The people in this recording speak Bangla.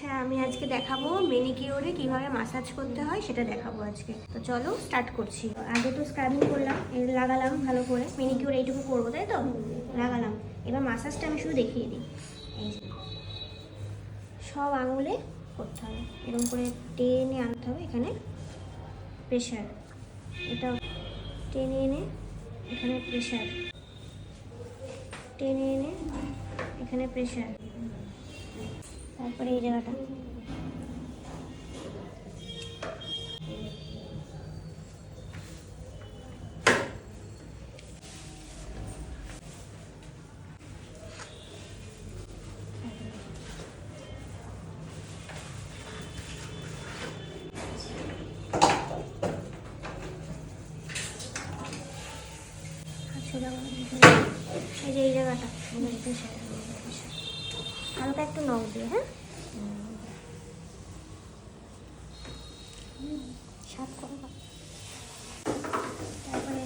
আচ্ছা, আমি আজকে দেখাবো ম্যানিকিওরে কিভাবে মাসাজ করতে হয় সেটা দেখাবো আজকে। তো চলো স্টার্ট করছি। আগে তো স্ক্রাবিং করলাম, লাগালাম ভালো করে। ম্যানিকিওর এইটুকু করবো, তাই তো? লাগালাম। এবার মাসাজটা আমি শুধু দেখিয়ে দিই। এই যে সব আঙুলে করতে হবে, এরকম করে টেনে আনতে হবে। এখানে প্রেশার, এটা টেনে এনে এখানে প্রেশার, টেনে এনে এখানে প্রেশার, তারপরে এই জায়গাটা এই যে এই জায়গাটা হালকা একটু নখ দিয়ে, হ্যাঁ সাত করবো। তারপরে